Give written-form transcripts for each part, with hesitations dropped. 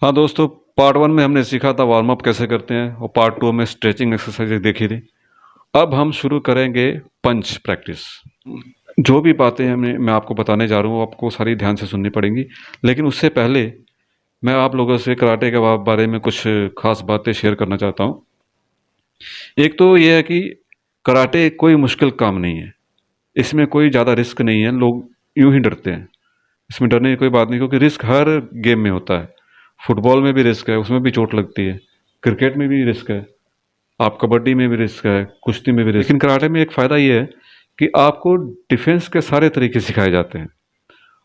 हाँ दोस्तों, part one में हमने सीखा था वार्म अप कैसे करते हैं और पार्ट टू में स्ट्रेचिंग एक्सरसाइज देखी थी। अब हम शुरू करेंगे पंच प्रैक्टिस। जो भी बातें मैं आपको बताने जा रहा हूँ आपको सारी ध्यान से सुननी पड़ेंगी। लेकिन उससे पहले मैं आप लोगों से कराटे के बारे में कुछ खास बातें शेयर करना चाहता हूँ। एक तो ये है कि कराटे कोई मुश्किल काम नहीं है। इसमें कोई ज़्यादा रिस्क नहीं है। लोग यूं ही डरते हैं। इसमें डरने की कोई बात नहीं, क्योंकि रिस्क हर गेम में होता है। फुटबॉल में भी रिस्क है, उसमें भी चोट लगती है। क्रिकेट में भी रिस्क है। आप कबड्डी में भी रिस्क है, कुश्ती में भी रिस्क। लेकिन कराटे में एक फ़ायदा ये है कि आपको डिफेंस के सारे तरीके सिखाए जाते हैं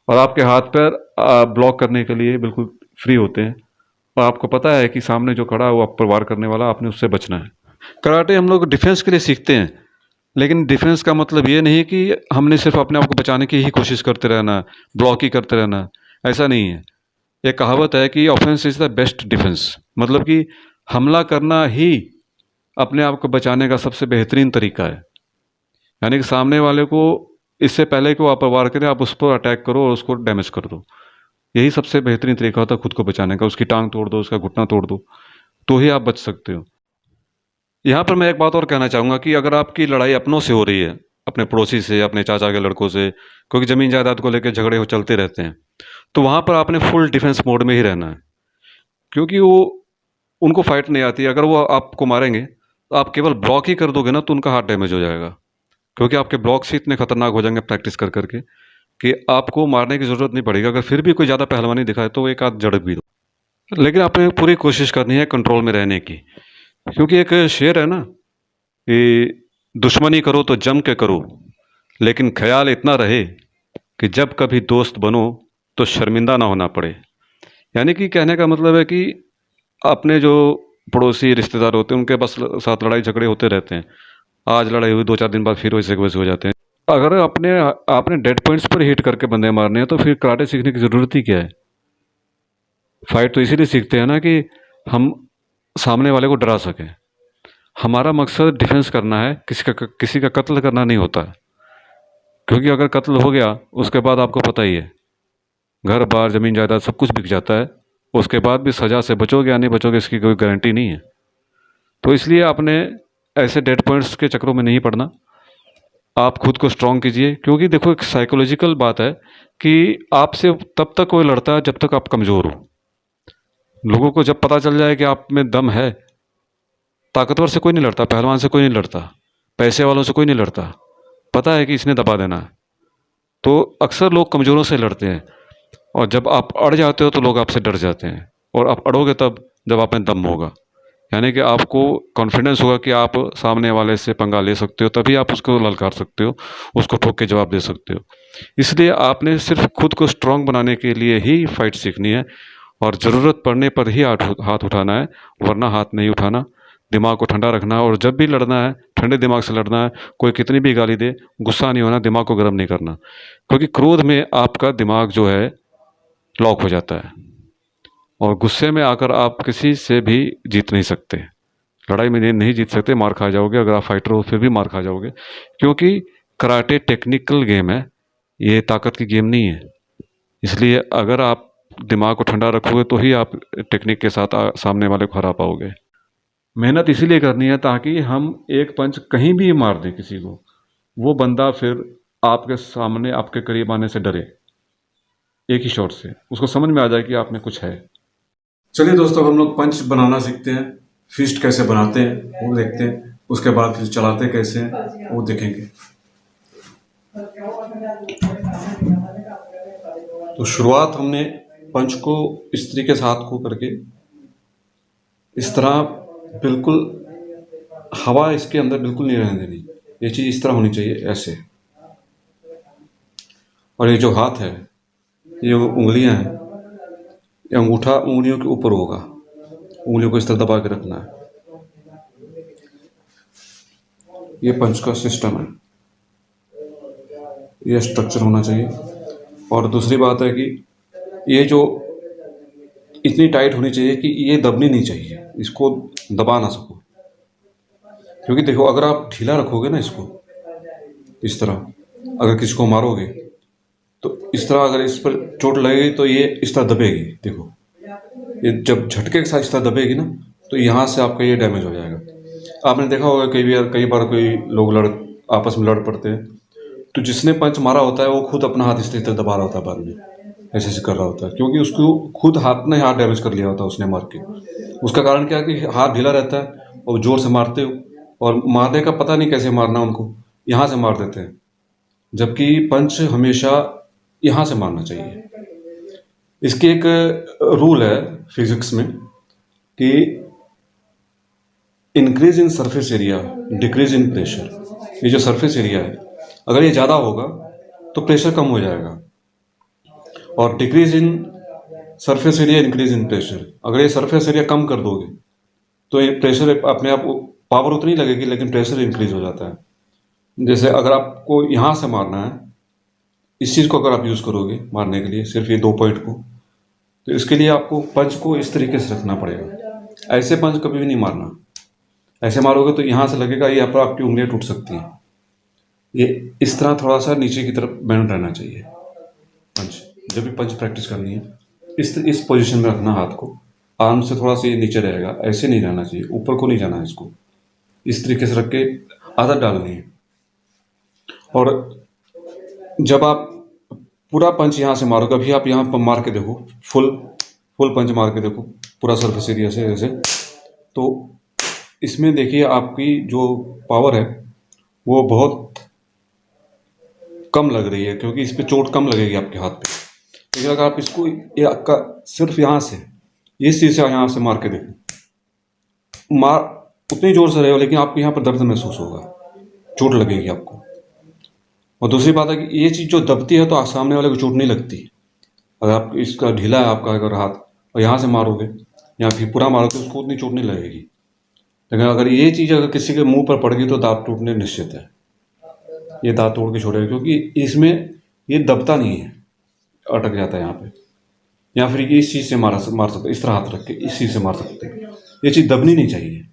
और आपके हाथ पैर ब्लॉक करने के लिए बिल्कुल फ्री होते हैं। और आपको पता है कि सामने जो खड़ा है वो आप पर वार करने वाला, आपने उससे बचना है। कराटे हम लोग डिफेंस के लिए सीखते हैं, लेकिन डिफेंस का मतलब ये नहीं कि हमने सिर्फ अपने आप को बचाने की ही कोशिश करते रहना है, ब्लॉक ही करते रहना है। ऐसा नहीं है। एक कहावत है कि offence is the best defence. मतलब कि हमला करना ही अपने आप को बचाने का सबसे बेहतरीन तरीका है। यानी कि सामने वाले को इससे पहले कि वो आप पर वार करें, आप उस पर अटैक करो और उसको डैमेज कर दो। यही सबसे बेहतरीन तरीका होता है खुद को बचाने का। उसकी टांग तोड़ दो, उसका घुटना तोड़ दो, तो ही आप बच सकते हो। यहाँ पर मैं एक बात और कहना चाहूँगा कि अगर आपकी लड़ाई अपनों से हो रही है, अपने पड़ोसी से, अपने चाचा के लड़कों से, क्योंकि ज़मीन जायदाद को लेकर झगड़े हो चलते रहते हैं, तो वहाँ पर आपने फुल डिफेंस मोड में ही रहना है। क्योंकि वो उनको फाइट नहीं आती। अगर वो आपको मारेंगे तो आप केवल ब्लॉक ही कर दोगे ना, तो उनका हाथ डैमेज हो जाएगा। क्योंकि आपके ब्लॉक्स ही इतने खतरनाक हो जाएंगे प्रैक्टिस कर करके कि आपको मारने की ज़रूरत नहीं पड़ेगी। अगर फिर भी कोई ज़्यादा पहलवानी दिखाए तो एक आध झड़प भी दो। लेकिन आपने पूरी कोशिश करनी है कंट्रोल में रहने की। क्योंकि एक शेर है ना कि दुश्मनी करो तो जम के करो, लेकिन ख्याल इतना रहे कि जब कभी दोस्त बनो तो शर्मिंदा ना होना पड़े। यानी कि कहने का मतलब है कि अपने जो पड़ोसी रिश्तेदार होते हैं उनके बस साथ लड़ाई झगड़े होते रहते हैं। आज लड़ाई हुई, दो चार दिन बाद फिर वैसे के वैसे हो जाते हैं। अगर अपने आपने डेड पॉइंट्स पर हिट करके बंदे मारने हैं तो फिर कराटे सीखने की ज़रूरत ही क्या है। फाइट तो इसीलिए सीखते हैं ना कि हम सामने वाले को डरा सकें। हमारा मकसद डिफेंस करना है, किसी का कत्ल करना नहीं होता है। क्योंकि अगर कत्ल हो गया उसके बाद आपको पता ही है, घर बार ज़मीन जायदाद सब कुछ बिक जाता है। उसके बाद भी सज़ा से बचोगे या नहीं बचोगे इसकी कोई गारंटी नहीं है। तो इसलिए आपने ऐसे डेड पॉइंट्स के चक्रों में नहीं पड़ना। आप खुद को स्ट्रांग कीजिए। क्योंकि देखो, एक साइकोलॉजिकल बात है कि आपसे तब तक कोई लड़ता है जब तक आप कमज़ोर हो। लोगों को जब पता चल जाए कि आप में दम है, ताकतवर से कोई नहीं लड़ता, पहलवान से कोई नहीं लड़ता, पैसे वालों से कोई नहीं लड़ता। पता है कि इसने दबा देना है, तो अक्सर लोग कमज़ोरों से लड़ते हैं। और जब आप अड़ जाते हो तो लोग आपसे डर जाते हैं। और आप अड़ोगे तब जब आप में दम होगा, यानी कि आपको कॉन्फिडेंस होगा कि आप सामने वाले से पंगा ले सकते हो, तभी आप उसको ललकार सकते हो, उसको ठोक के जवाब दे सकते हो। इसलिए आपने सिर्फ खुद को स्ट्रांग बनाने के लिए ही फाइट सीखनी है और ज़रूरत पड़ने पर ही हाथ उठाना है, वरना हाथ नहीं उठाना। दिमाग को ठंडा रखना है और जब भी लड़ना है ठंडे दिमाग से लड़ना है। कोई कितनी भी गाली दे, गुस्सा नहीं होना, दिमाग को गर्म नहीं करना। क्योंकि क्रोध में आपका दिमाग जो है लॉक हो जाता है और गुस्से में आकर आप किसी से भी जीत नहीं सकते। लड़ाई में नहीं जीत सकते, मार खा जाओगे। अगर आप फाइटर हो फिर भी मार खा जाओगे। क्योंकि कराटे टेक्निकल गेम है, ये ताकत की गेम नहीं है। इसलिए अगर आप दिमाग को ठंडा रखोगे तो ही आप टेक्निक के साथ सामने वाले को हरा पाओगे। मेहनत इसीलिए करनी है ताकि हम एक पंच कहीं भी मार दें किसी को, वो बंदा फिर आपके सामने आपके करीब आने से डरे। एक ही शॉट से उसको समझ में आ जाए कि आप में कुछ है। चलिए दोस्तों, हम लोग पंच बनाना सीखते हैं। फिस्ट कैसे बनाते हैं वो देखते हैं, उसके बाद फिर चलाते कैसे हैं वो देखेंगे। तो शुरुआत हमने पंच को इस तरीके से हाथ को करके इस तरह, बिल्कुल हवा इसके अंदर बिल्कुल नहीं रहने देनी। ये चीज़ इस तरह होनी चाहिए, ऐसे। और ये जो हाथ है, ये उंगलियां हैं, ये अंगूठा उंगलियों के ऊपर होगा। उंगलियों को इस तरह दबा के रखना है। ये पंच का सिस्टम है, ये स्ट्रक्चर होना चाहिए। और दूसरी बात है कि ये जो इतनी टाइट होनी चाहिए कि ये दबनी नहीं चाहिए, इसको दबा ना सको। क्योंकि देखो, अगर आप ढीला रखोगे ना इसको इस तरह, अगर किसी को मारोगे तो इस तरह, अगर इस पर चोट लगेगी तो ये इस तरह दबेगी। देखो, ये जब झटके के साथ इस तरह दबेगी ना, तो यहाँ से आपका ये डैमेज हो जाएगा। आपने देखा होगा कई बार कोई लोग आपस में लड़ पड़ते हैं, तो जिसने पंच मारा होता है वो खुद अपना हाथ इस तरह दबा रहा होता है बाद में, ऐसे ऐसे कर रहा होता है, क्योंकि उसको खुद हाथ डैमेज कर लिया होता है उसने मार के। उसका कारण क्या है कि हाथ ढीला रहता है और जोर से मारते हो, और मारने का पता नहीं कैसे मारना, उनको यहाँ से मार देते हैं, जबकि पंच हमेशा यहाँ से मारना चाहिए। इसकी एक रूल है फिजिक्स में कि increase in surface area decrease in pressure. ये जो सरफेस एरिया है, अगर ये ज़्यादा होगा तो प्रेशर कम हो जाएगा, और decrease in surface area increase in pressure, अगर ये सरफेस एरिया कम कर दोगे तो ये प्रेशर अपने आप, पावर उतनी लगेगी लेकिन प्रेशर इंक्रीज हो जाता है। जैसे अगर आपको यहाँ से मारना है, इस चीज़ को अगर आप यूज़ करोगे मारने के लिए, सिर्फ ये 2 पॉइंट को, तो इसके लिए आपको पंच को इस तरीके से रखना पड़ेगा। ऐसे पंच कभी भी नहीं मारना, ऐसे मारोगे तो यहाँ से लगेगा, ये पर आपकी उंगलियाँ टूट सकती हैं। ये इस तरह थोड़ा सा नीचे की तरफ बेंड रहना चाहिए पंच। जब भी पंच प्रैक्टिस करनी है, इस पोजीशन में रखना हाथ को, आर्म से थोड़ा सा ये नीचे रहेगा, ऐसे नहीं रहना चाहिए, ऊपर को नहीं जाना है इसको, इस तरीके से रख के आदत डालनी है। और जब आप पूरा पंच यहाँ से मारोगे, अभी आप यहाँ पर मार के देखो, फुल पंच मार के देखो पूरा सरफेस एरिया से ऐसे, तो इसमें देखिए आपकी जो पावर है वो बहुत कम लग रही है, क्योंकि इस पे चोट कम लगेगी आपके हाथ पे। लेकिन अगर आप इसको ये आपका सिर्फ यहाँ से, इस चीज़ से यहाँ से मार के देखो, मार उतनी जोर से रहेगा लेकिन आपको यहाँ पर दर्द महसूस होगा, चोट लगेगी आपको। और दूसरी बात है कि ये चीज़ जो दबती है तो सामने वाले को चोट नहीं लगती। अगर आप इसका ढीला है आपका अगर हाथ, और यहाँ से मारोगे या फिर पूरा मारोगे तो उसको उतनी चोट नहीं लगेगी। लेकिन अगर ये चीज़ अगर किसी के मुंह पर पड़ गई तो दांत टूटने निश्चित है, ये दांत तोड़ के छोड़ेगा, क्योंकि इसमें ये दबता नहीं है, अटक जाता है यहाँ पे। या फिर ये इस चीज़ से मार सकते, इस तरह हाथ रख के इस चीज़ से मार सकते हैं। ये चीज़ दबनी नहीं चाहिए।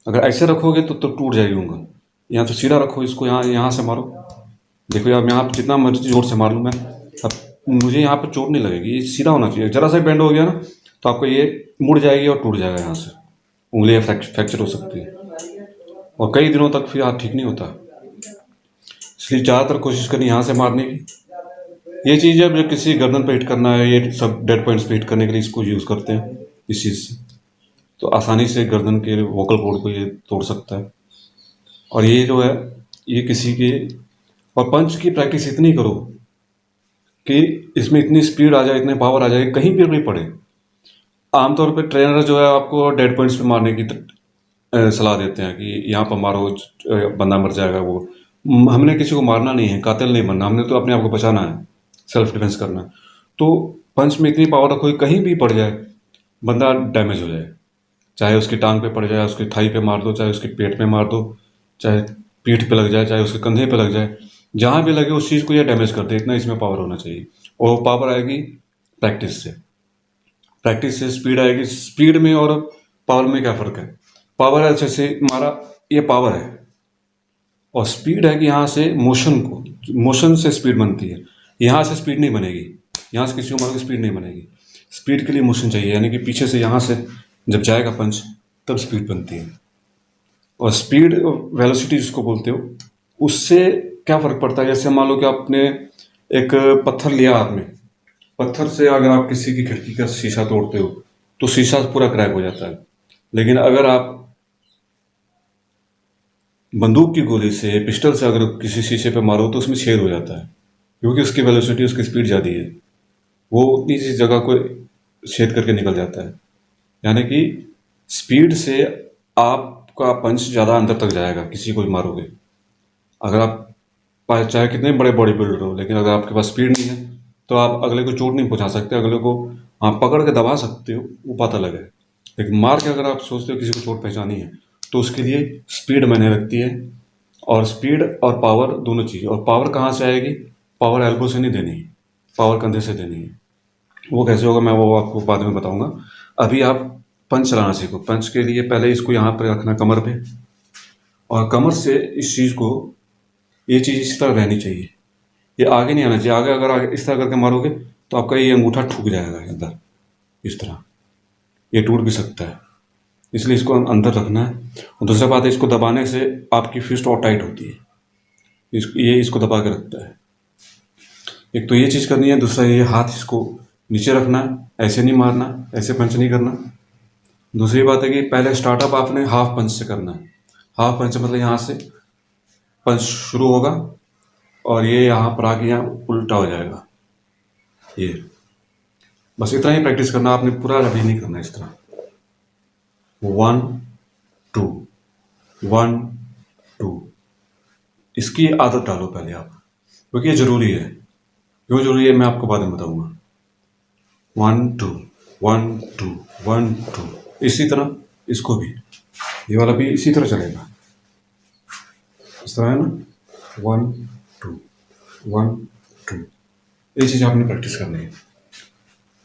अगर ऐसे रखोगे तो टूट जाएगी उंगल। यहाँ तो सीधा रखो इसको, यहाँ से मारो। देखो यार, मैं यहाँ पर जितना मर्जी जोर से मार लूँ मैं, अब मुझे यहाँ पर चोट नहीं लगेगी। ये सीधा होना चाहिए। जरा सा बेंड हो गया ना तो आपको ये मुड़ जाएगी और टूट जाएगा, यहाँ से उंगलियाँ फ्रैक्चर हो सकती है, और कई दिनों तक फिर हाथ ठीक नहीं होता। इसलिए ज़्यादातर कोशिश करनी यहाँ से मारने की। ये चीज़ है, जब किसी गर्दन पे हिट करना है, ये सब डेड पॉइंट्स पे हिट करने के लिए इसको यूज़ करते हैं, इस चीज़ से, तो आसानी से गर्दन के वोकल कॉर्ड को ये तोड़ सकता है। और ये जो है, ये किसी के, और पंच की प्रैक्टिस इतनी करो कि इसमें इतनी स्पीड आ जाए, इतने पावर आ जाए, कहीं भी नहीं पड़े। आमतौर पे ट्रेनर जो है आपको डेड पॉइंट्स पे मारने की सलाह देते हैं कि यहाँ पर मारो, बंदा मर जाएगा। वो हमने किसी को मारना नहीं है, कातिल नहीं बनना, हमने तो अपने आप को बचाना है, सेल्फ डिफेंस करना है। तो पंच में इतनी पावर रखो, कहीं भी पड़ जाए बंदा डैमेज हो जाए, चाहे उसकी टांग पे पड़ जाए, उसकी थाई पे मार दो, चाहे उसके पेट पे मार दो, चाहे पीठ पे लग जाए, चाहे उसके कंधे पे लग जाए, जहाँ भी लगे उस चीज़ को ये डैमेज कर दे, इतना इसमें पावर होना चाहिए। और वो पावर आएगी प्रैक्टिस से। प्रैक्टिस से स्पीड आएगी। स्पीड में और पावर में क्या फ़र्क है? पावर है जैसे मारा, ये पावर है, और स्पीड है कि यहाँ से मोशन से स्पीड बनती है। यहाँ से स्पीड नहीं बनेगी, यहाँ से किसी को मारोगे स्पीड नहीं बनेगी। स्पीड के लिए मोशन चाहिए, यानी कि पीछे से यहाँ से जब जाएगा पंच तब स्पीड बनती है। और स्पीड वेलोसिटी जिसको बोलते हो, उससे क्या फ़र्क पड़ता है? जैसे मान लो कि आपने एक पत्थर लिया हाथ में, पत्थर से अगर आप किसी की खिड़की का शीशा तोड़ते हो तो शीशा पूरा क्रैक हो जाता है। लेकिन अगर आप बंदूक की गोली से, पिस्टल से अगर किसी शीशे पे मारो तो उसमें छेद हो जाता है, क्योंकि उसकी वेलोसिटी, उसकी स्पीड ज़्यादा है, वो उतनी सी जगह को छेद करके निकल जाता है। यानी कि स्पीड से आपका पंच ज़्यादा अंदर तक जाएगा किसी को भी मारोगे। अगर आप चाहे कितने बड़े बॉडी बिल्डर हो, लेकिन अगर आपके पास स्पीड नहीं है तो आप अगले को चोट नहीं पहुंचा सकते। अगले को आप पकड़ के दबा सकते हो, वो बात अलग है, लेकिन मार के अगर आप सोचते हो किसी को चोट पहुंचानी है तो उसके लिए स्पीड मायने रखती है। और स्पीड और पावर दोनों चीज़। और पावर कहाँ से आएगी? पावर एल्बो से नहीं देनी है, पावर कंधे से देनी है। वो कैसे होगा मैं वो आपको बाद में बताऊंगा। अभी आप पंच चलाना सीखो। पंच के लिए पहले इसको यहाँ पर रखना, कमर पे, और कमर से इस चीज़ को, ये चीज़ इस तरह रहनी चाहिए, ये आगे नहीं आना चाहिए। आगे अगर इस तरह करके मारोगे तो आपका ये अंगूठा ठुक जाएगा अंदर, इस तरह। ये टूट भी सकता है, इसलिए इसको अंदर रखना है। और दूसरा बात है, इसको दबाने से आपकी फिस्ट और टाइट होती है, ये इसको दबा के रखता है। एक तो ये चीज़ करनी है, दूसरा ये हाथ इसको नीचे रखना है, ऐसे नहीं मारना, ऐसे पंच नहीं करना। दूसरी बात है कि पहले स्टार्टअप आपने हाफ पंच से करना है। हाफ पंच मतलब यहाँ से पंच शुरू होगा और ये यहाँ पर आके यहाँ उल्टा हो जाएगा। ये बस इतना ही प्रैक्टिस करना, आपने पूरा अभी नहीं करना इस तरह। 1 2 1 2, इसकी आदत डालो पहले आप, क्योंकि ये जरूरी है। क्यों जरूरी है मैं आपको बाद में बताऊंगा। 1 2 1 2 1 2, इसी तरह इसको भी, ये वाला भी इसी तरह चलेगा, इस तरह है ना। 1 2 1 2, ये चीज़ आपने प्रैक्टिस करनी है।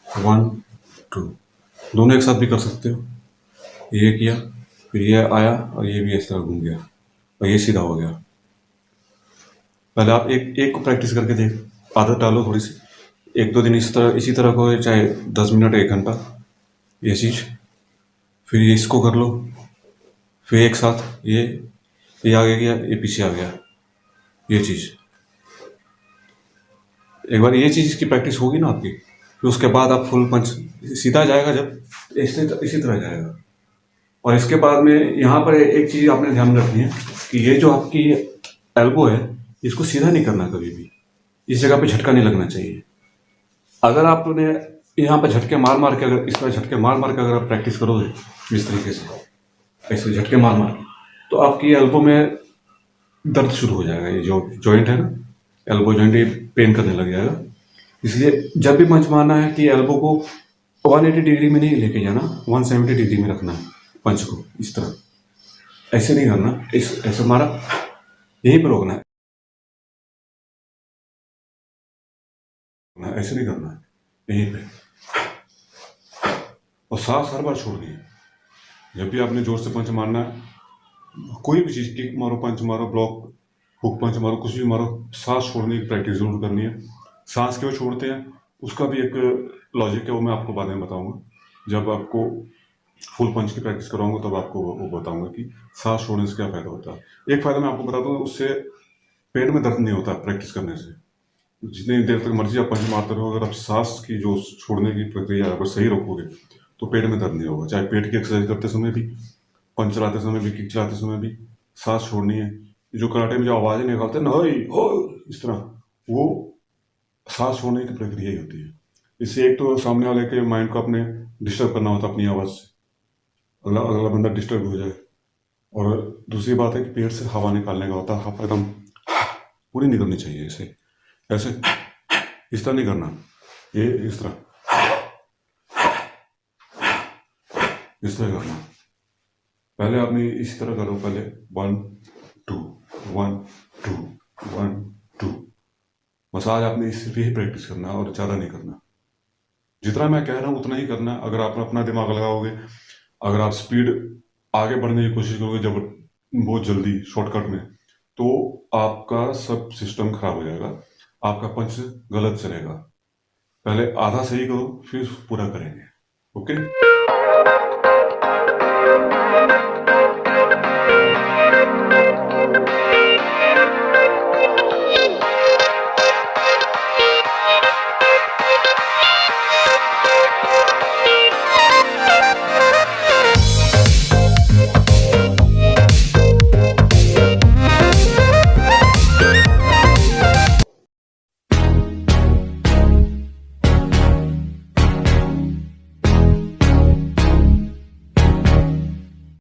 1 2, दोनों एक साथ भी कर सकते हो। ये किया, फिर ये आया और ये भी इस तरह घूम गया और ये सीधा हो गया। पहले आप एक को प्रैक्टिस करके देख, आदत डालो थोड़ी सी, 1-2 दिन इसी तरह को, चाहे 10 मिनट 1 घंटा ये चीज़, फिर ये इसको कर लो, फिर एक साथ ये आगे गया, ये पीछे आ गया, ये चीज़। एक बार ये चीज़ की प्रैक्टिस होगी ना आपकी, फिर उसके बाद आप फुल पंच सीधा जाएगा, जब इसी तरह जाएगा। और इसके बाद में यहाँ पर एक चीज़ आपने ध्यान रखनी है कि ये जो आपकी एल्बो है, इसको सीधा नहीं करना कभी भी, इस जगह पे झटका नहीं लगना चाहिए। अगर आपने यहाँ पे झटके मार मार के, अगर इस तरह झटके मार मार के अगर आप प्रैक्टिस करोगे इस तरीके से, ऐसे झटके मार मार, तो आपकी एल्बो में दर्द शुरू हो जाएगा। ये जो जॉइंट है ना, एल्बो जॉइंट, ये पेन करने लग जाएगा। इसलिए जब भी पंच मारना है कि एल्बो को 180 डिग्री में नहीं लेके जाना, 170 डिग्री में रखना है पंच को, इस तरह। ऐसे नहीं करना, ऐसे मारा, यहीं पर रोकना है, ऐसे नहीं करना है, यहीं पे। और सांस हर बार छोड़नी है। जब भी आपने जोर से पंच मारना है, कोई भी चीज़, किक मारो, पंच मारो, ब्लॉक, हुक पंच मारो, कुछ भी मारो, सांस छोड़ने की प्रैक्टिस जरूर करनी है। सांस क्यों छोड़ते हैं उसका भी एक लॉजिक है, वो मैं आपको बाद में बताऊंगा। जब आपको फुल पंच की प्रैक्टिस कराऊंगा तब आपको वो बताऊंगा कि सांस छोड़ने से क्या फ़ायदा होता है। एक फ़ायदा मैं आपको बताता हूँ, उससे पेट में दर्द नहीं होता प्रैक्टिस करने से। जितनी देर तक मर्जी आप पंच मारते रहो, अगर आप सांस की जो छोड़ने की प्रक्रिया अगर सही रखोगे तो पेट में दर्द नहीं होगा। चाहे पेट की एक्सरसाइज करते समय भी, पंच चलाते समय भी, किक चलाते समय भी सांस छोड़नी है। जो कराटे में जो आवाज़ें निकालते हैं ना, होय हो, इस तरह, वो सांस छोड़ने की प्रक्रिया ही होती है। इससे एक तो सामने वाले के माइंड को अपने डिस्टर्ब करना होता है अपनी आवाज़ से, अगला अगला बंदा डिस्टर्ब हो जाए। और दूसरी बात है कि पेट से हवा निकालने का होता है, हवा एकदम पूरी निकलनी चाहिए। ऐसे ऐसे इस तरह नहीं करना, ये इस तरह करना। पहले आपने इसी तरह करो, पहले 1 2 1 2 1 2। बस आज आपने सिर्फ यही प्रैक्टिस करना है और ज़्यादा नहीं करना। जितना मैं कह रहा हूँ उतना ही करना। अगर आप अपना दिमाग लगाओगे, अगर आप स्पीड आगे बढ़ने की कोशिश करोगे जब बहुत जल्दी शॉर्टकट में, तो आपका सब सिस्टम खराब हो जाएगा, आपका पंच गलत चलेगा। पहले आधा सही करो, फिर पूरा करेंगे। ओके।